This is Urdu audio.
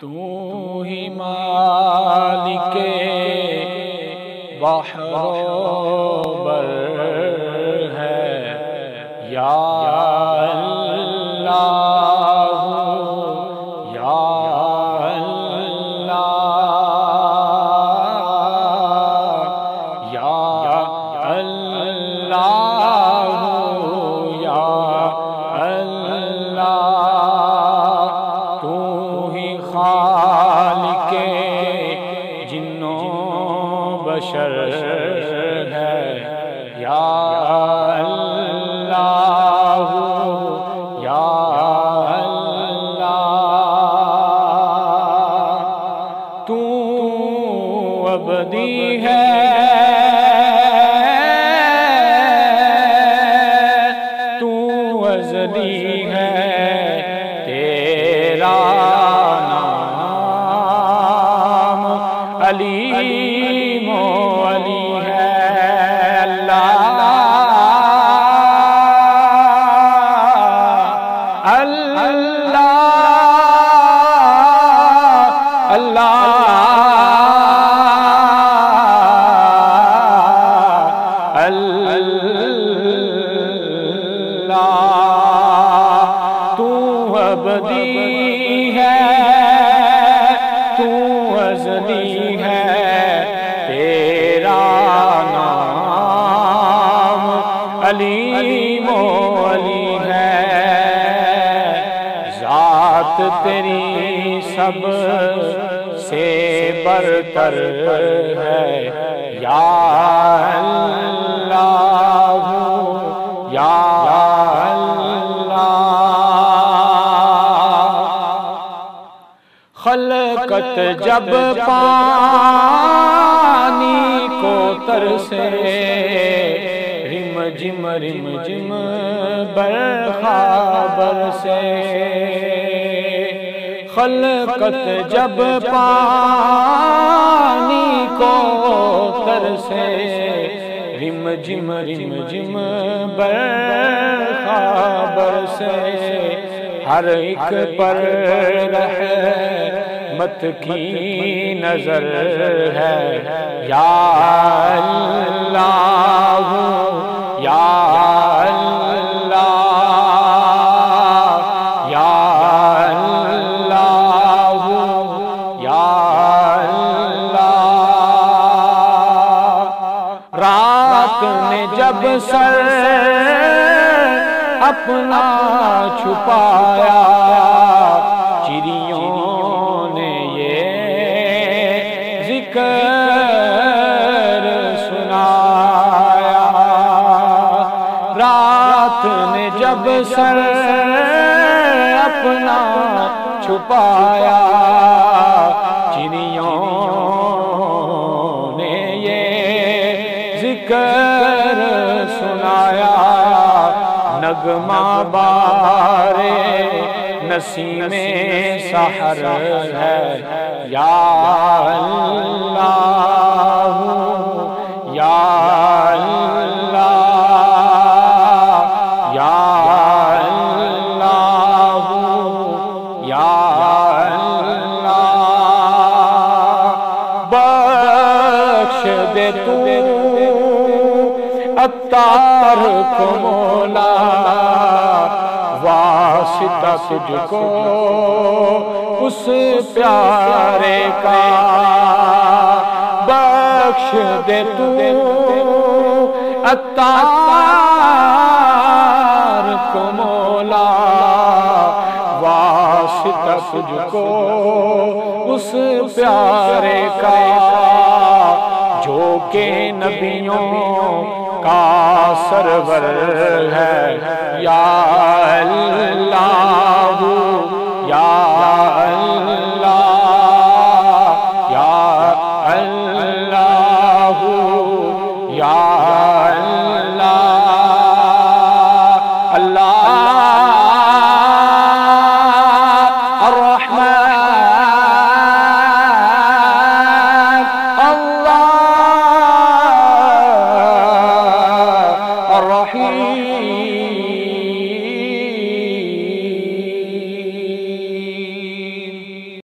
تو ہی مالک بحر و بر ہے یا اللہ یا اللہ یا اللہ یا اللہ تو ہی خالق جنوں بشر ہے یا اللہ یا اللہ تو ابدی ہے تو ازلی ہے تیرا علیم و علی ہے اللہ اللہ اللہ اللہ تو ابدی ہے تو ازلی ہے تیرا نام علیم و علی ہے ذات تیری سب سے برتر ہے یا اللہ یا خلقت جب پانی کو ترسے رم جم برخا برسے خلقت جب پانی کو ترسے رم جم برخا برسے ہر ایک پر رحمت کی نظر ہے یا اللہ یا اللہ یا اللہ یا اللہ رات نے جب سر اپنا چھپایا چڑیوں نے یہ ذکر سنایا رات نے جب سر اپنا چھپایا چڑیوں نے یہ ذکر سنایا نغمہ بارے نسیم سحر ہے یا اللہ یا اللہ یا اللہ یا اللہ بخش دے تو عطار کو مولا واسطہ تجھ کو اس پیارے کا بخش دے تو عطار کو مولا واسطہ تجھ کو اس پیارے کا جو کہ نبیوں کا سرور ہے یا اللہ یا اللہ